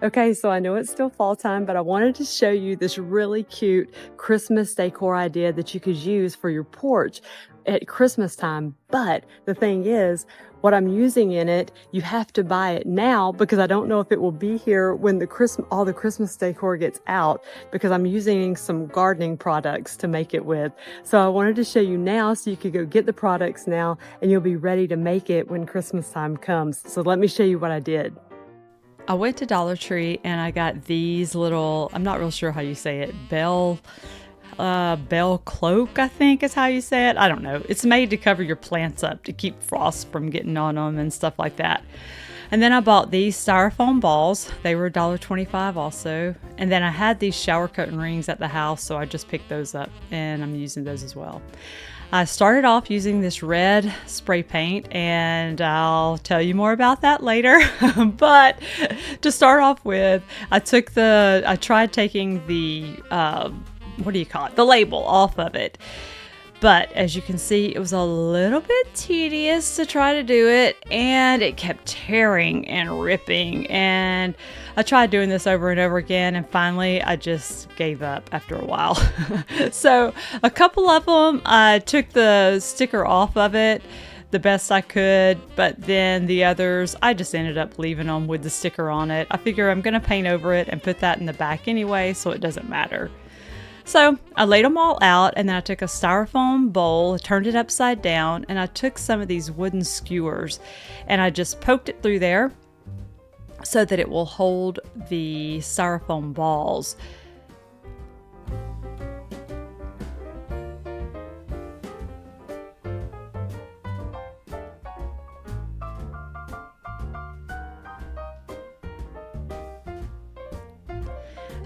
Okay, so I know it's still fall time, but I wanted to show you this really cute Christmas decor idea that you could use for your porch at Christmas time. But the thing is, what I'm using in it, you have to buy it now because I don't know if it will be here when all the Christmas decor gets out, because I'm using some gardening products to make it with. So I wanted to show you now so you could go get the products now and you'll be ready to make it when Christmas time comes. So let me show you what I did. I went to Dollar Tree and I got these little, I'm not real sure how you say it, bell cloak, I think is how you say it. I don't know. It's made to cover your plants up to keep frost from getting on them and stuff like that. And then I bought these styrofoam balls. They were $1.25 also. And then I had these shower curtain rings at the house, so I just picked those up and I'm using those as well. I started off using this red spray paint, and I'll tell you more about that later. But to start off with, I tried taking the, what do you call it? The label off of it. But as you can see, it was a little bit tedious to try to do it, and it kept tearing and ripping. And I tried doing this over and over again, and finally I just gave up after a while. So a couple of them, I took the sticker off of it the best I could, but then the others, I just ended up leaving them with the sticker on it. I figure I'm going to paint over it and put that in the back anyway, so it doesn't matter. So I laid them all out, and then I took a styrofoam bowl, turned it upside down, and I took some of these wooden skewers and I just poked it through there so that it will hold the styrofoam balls.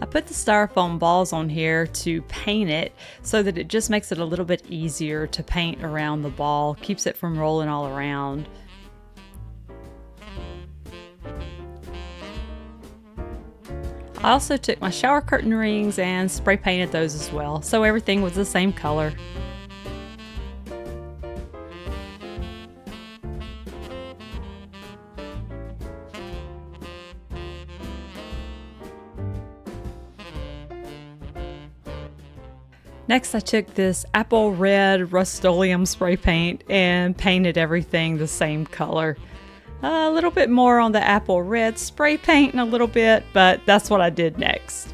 I put the styrofoam balls on here to paint it so that it just makes it a little bit easier to paint around the ball, keeps it from rolling all around. I also took my shower curtain rings and spray painted those as well, so everything was the same color. Next, I took this apple red Rust-Oleum spray paint and painted everything the same color. A little bit more on the apple red spray paint in a little bit, but that's what I did next.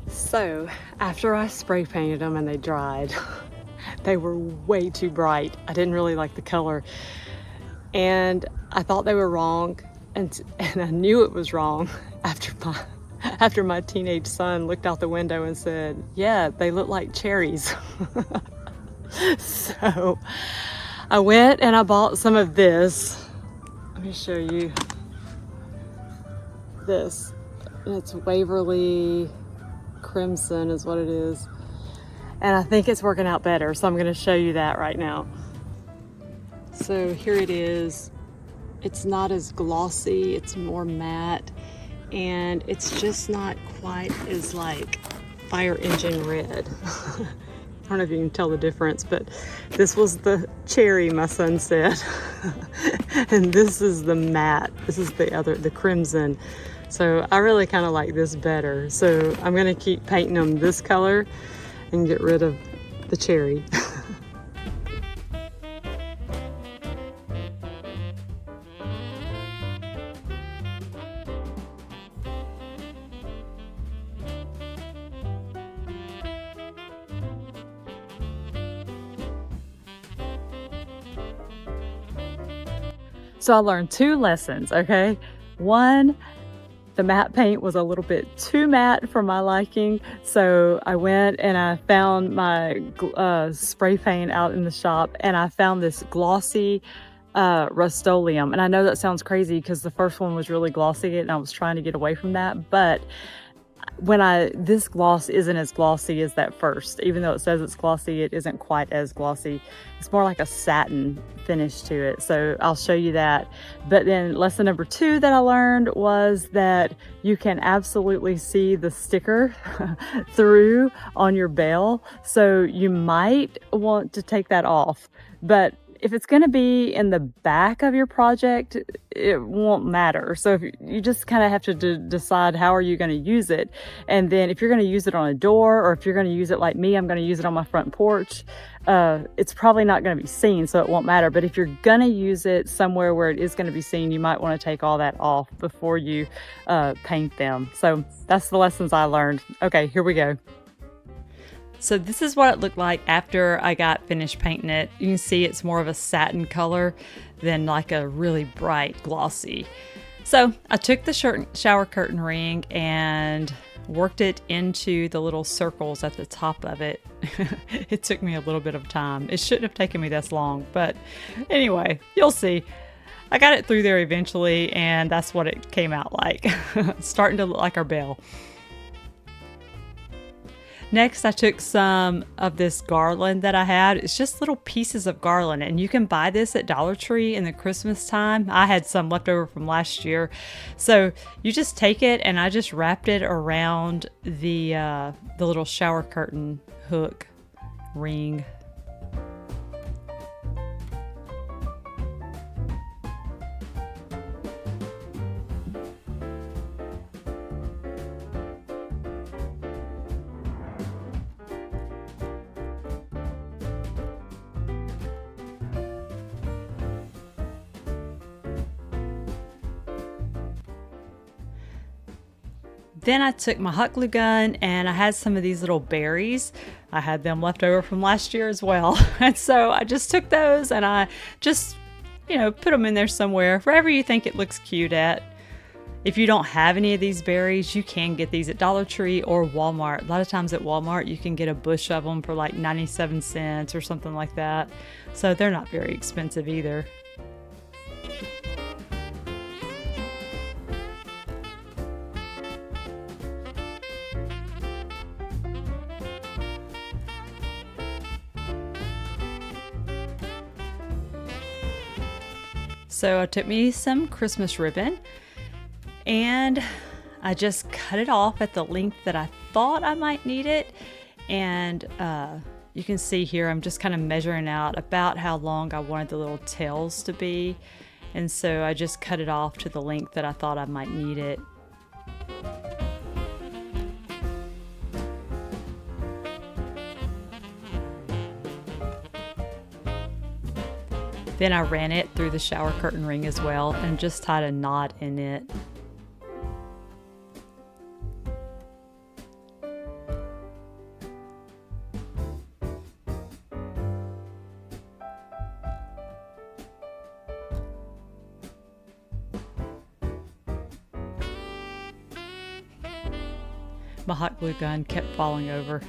So after I spray painted them and they dried, they were way too bright. I didn't really like the color, and I thought they were wrong, and I knew it was wrong after my teenage son looked out the window and said, "Yeah, they look like cherries." So I went and I bought some of this. Let me show you this. It's Waverly Crimson is what it is, and I think it's working out better, so I'm going to show you that right now. So here it is. It's not as glossy, it's more matte, and it's just not quite as like fire engine red. I don't know if you can tell the difference, but this was the cherry, my son said. And this is the matte. This is the crimson. So I really kind of like this better. So I'm going to keep painting them this color and get rid of the cherry. So I learned 2 lessons, okay? One, the matte paint was a little bit too matte for my liking, So I went and I found my spray paint out in the shop, and I found this glossy Rust-Oleum. And I know that sounds crazy because the first one was really glossy and I was trying to get away from that. But this gloss isn't as glossy as that first. Even though it says it's glossy, it isn't quite as glossy. It's more like a satin finish to it. So I'll show you that. But then lesson number 2 that I learned was that you can absolutely see the sticker through on your bell. So you might want to take that off. But if it's going to be in the back of your project, it won't matter. So if you just kind of have to decide how are you going to use it. And then if you're going to use it on a door, or if you're going to use it like me, I'm going to use it on my front porch, it's probably not going to be seen, so it won't matter. But if you're going to use it somewhere where it is going to be seen, you might want to take all that off before you paint them. So that's the lessons I learned. Okay, here we go. So this is what it looked like after I got finished painting it. You can see it's more of a satin color than like a really bright glossy. So I took the shower curtain ring and worked it into the little circles at the top of it. It took me a little bit of time. It shouldn't have taken me this long, but anyway, you'll see. I got it through there eventually, and that's what it came out like. Starting to look like our bell. Next, I took some of this garland that I had. It's just little pieces of garland, and you can buy this at Dollar Tree in the Christmas time. I had some left over from last year. So you just take it, and I just wrapped it around the little shower curtain hook ring. Then I took my hot glue gun and I had some of these little berries. I had them left over from last year as well. And so I just took those and I just, put them in there somewhere, wherever you think it looks cute at. If you don't have any of these berries, you can get these at Dollar Tree or Walmart. A lot of times at Walmart, you can get a bush of them for like 97 cents or something like that. So they're not very expensive either. So I took me some Christmas ribbon and I just cut it off at the length that I thought I might need it. And you can see here, I'm just kind of measuring out about how long I wanted the little tails to be. And so I just cut it off to the length that I thought I might need it. Then I ran it through the shower curtain ring as well and just tied a knot in it. My hot glue gun kept falling over.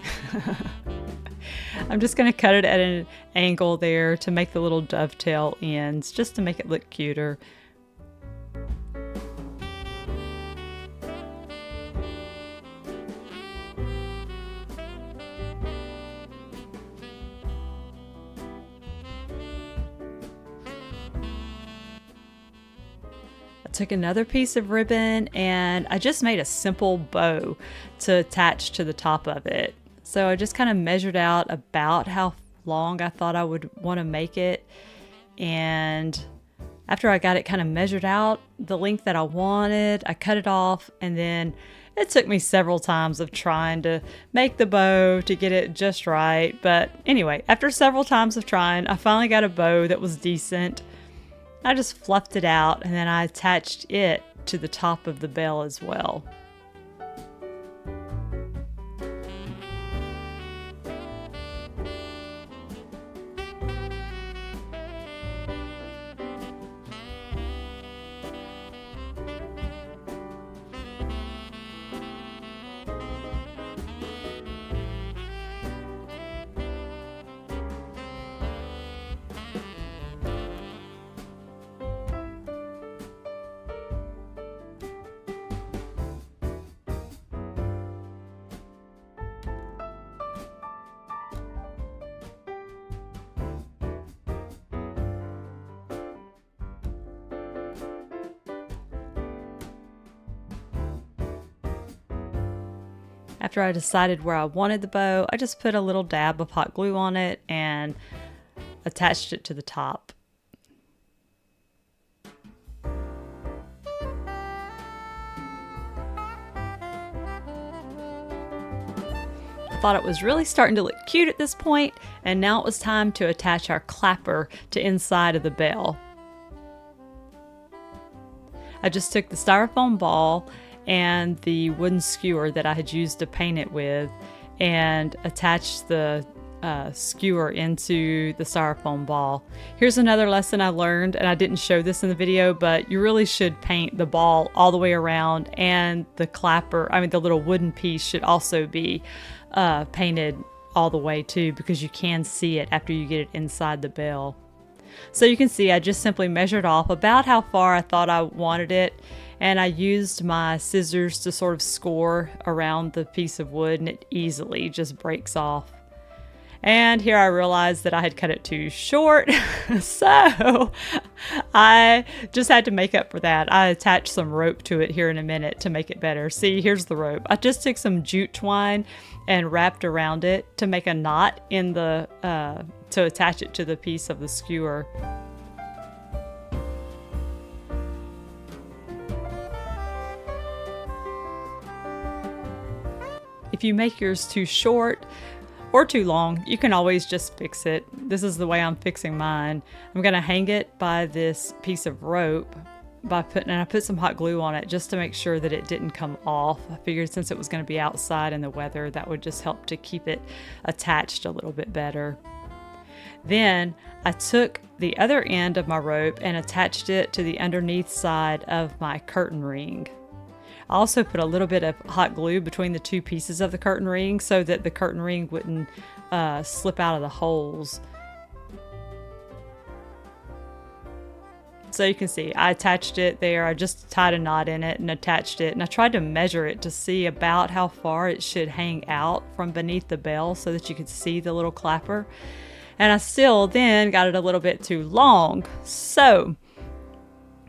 I'm just going to cut it at an angle there to make the little dovetail ends, just to make it look cuter. I took another piece of ribbon and I just made a simple bow to attach to the top of it. So I just kind of measured out about how long I thought I would want to make it. And after I got it kind of measured out the length that I wanted, I cut it off. And then it took me several times of trying to make the bow to get it just right. But anyway, after several times of trying, I finally got a bow that was decent. I just fluffed it out and then I attached it to the top of the bell as well. After I decided where I wanted the bow, I just put a little dab of hot glue on it and attached it to the top. I thought it was really starting to look cute at this point, and now it was time to attach our clapper to inside of the bell. I just took the styrofoam ball and the wooden skewer that I had used to paint it with and attached the skewer into the styrofoam ball. Here's another lesson I learned, and I didn't show this in the video, but you really should paint the ball all the way around, and the clapper, the little wooden piece should also be painted all the way too, because you can see it after you get it inside the bell. So you can see I just simply measured off about how far I thought I wanted it, and I used my scissors to sort of score around the piece of wood, and it easily just breaks off. And here I realized that I had cut it too short, so I just had to make up for that. I attached some rope to it here in a minute to make it better. See, here's the rope. I just took some jute twine and wrapped around it to make a knot in the to attach it to the piece of the skewer. If you make yours too short or too long, you can always just fix it. This is the way I'm fixing mine. I'm gonna hang it by this piece of rope and I put some hot glue on it just to make sure that it didn't come off. I figured since it was gonna be outside in the weather, that would just help to keep it attached a little bit better. Then I took the other end of my rope and attached it to the underneath side of my curtain ring. I also put a little bit of hot glue between the two pieces of the curtain ring so that the curtain ring wouldn't slip out of the holes. So you can see I attached it there. I just tied a knot in it and attached it, and I tried to measure it to see about how far it should hang out from beneath the bell so that you could see the little clapper. And I still then got it a little bit too long. So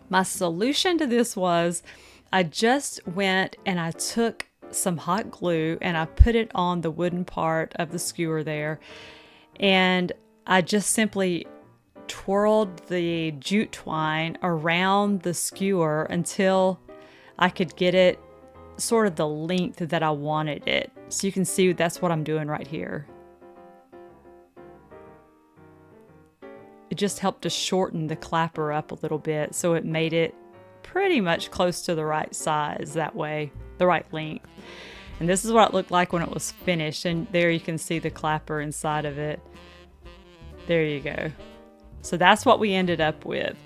my solution to this was I just went and I took some hot glue and I put it on the wooden part of the skewer there, and I just simply twirled the jute twine around the skewer until I could get it sort of the length that I wanted it. So you can see that's what I'm doing right here. It just helped to shorten the clapper up a little bit, so it made it pretty much close to the right size that way, the right length. And this is what it looked like when it was finished, and there you can see the clapper inside of it. There you go. So that's what we ended up with.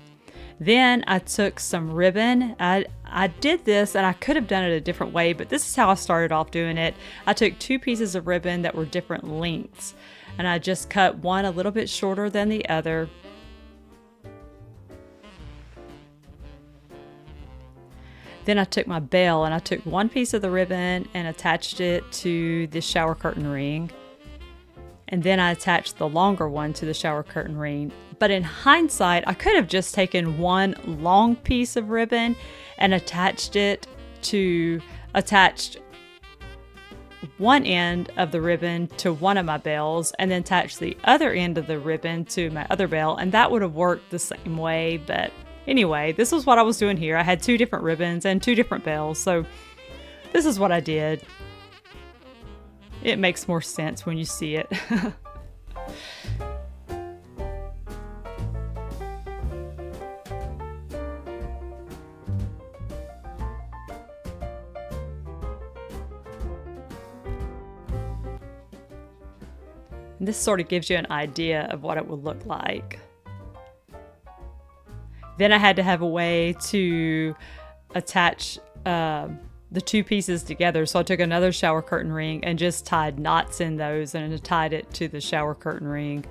Then I took some ribbon. I did this, and I could have done it a different way, but this is how I started off doing it. I took two pieces of ribbon that were different lengths, and I just cut one a little bit shorter than the other. Then I took my bell and I took one piece of the ribbon and attached it to the shower curtain ring. And then I attached the longer one to the shower curtain ring. But in hindsight, I could have just taken one long piece of ribbon and attached one end of the ribbon to one of my bells and then attached the other end of the ribbon to my other bell, and that would have worked the same way. But anyway, this was what I was doing here. I had two different ribbons and two different bells, so this is what I did. It makes more sense when you see it. And this sort of gives you an idea of what it would look like. Then I had to have a way to attach the two pieces together. So I took another shower curtain ring and just tied knots in those and tied it to the shower curtain ring.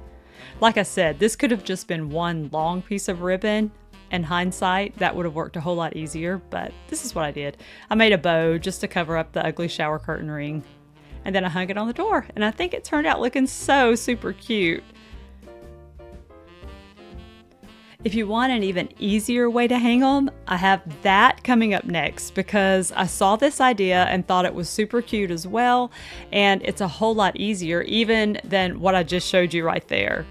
Like I said, this could have just been one long piece of ribbon. In hindsight, that would have worked a whole lot easier, but this is what I did. I made a bow just to cover up the ugly shower curtain ring. And then I hung it on the door, and I think it turned out looking so super cute. If you want an even easier way to hang them, I have that coming up next because I saw this idea and thought it was super cute as well, and it's a whole lot easier even than what I just showed you right there.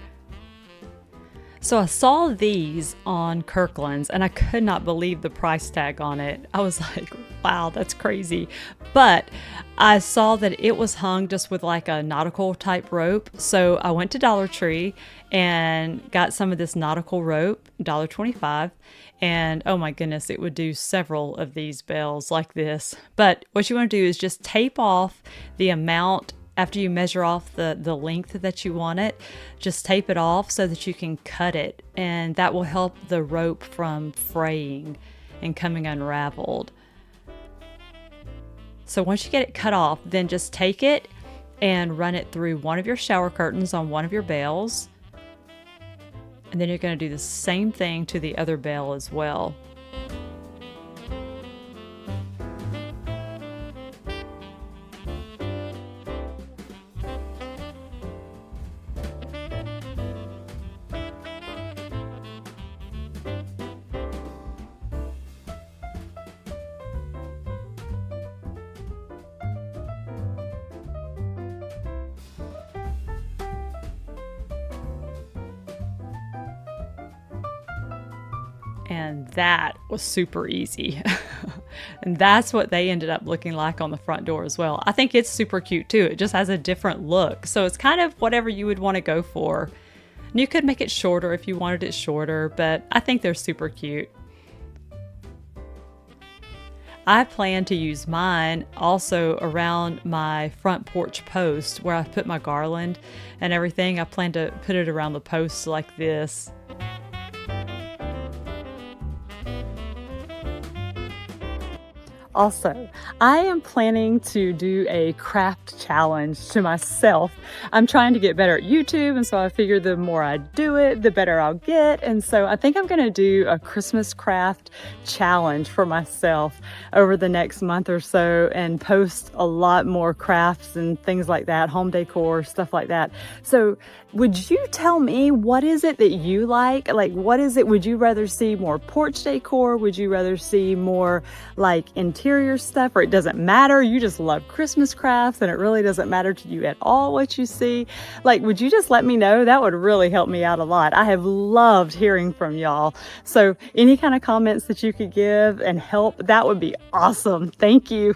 So I saw these on Kirkland's and I could not believe the price tag on it. I was like, wow, that's crazy. But I saw that it was hung just with like a nautical type rope. So I went to Dollar Tree and got some of this nautical rope, $1.25. And oh my goodness, it would do several of these bells like this. But what you want to do is just tape off the amount. After you measure off the length that you want it, just tape it off so that you can cut it, and that will help the rope from fraying and coming unraveled. So once you get it cut off, then just take it and run it through one of your shower curtains on one of your bells, and then you're going to do the same thing to the other bell as well. And that was super easy. And that's what they ended up looking like on the front door as well. I think it's super cute too. It just has a different look. So it's kind of whatever you would want to go for. And you could make it shorter if you wanted it shorter, but I think they're super cute. I plan to use mine also around my front porch post where I put my garland and everything. I plan to put it around the post like this. Also, I am planning to do a craft challenge to myself. I'm trying to get better at YouTube, and so I figured the more I do it, the better I'll get. And so I think I'm going to do a Christmas craft challenge for myself over the next month or so and post a lot more crafts and things like that, home decor, stuff like that. So would you tell me, what is it that you like? Like, what is it? Would you rather see more porch decor? Would you rather see more like interior stuff, or it doesn't matter? You just love Christmas crafts and it really doesn't matter to you at all what you see? Like, would you just let me know? That would really help me out a lot. I have loved hearing from y'all. So any kind of comments that you could give and help, that would be awesome. Thank you.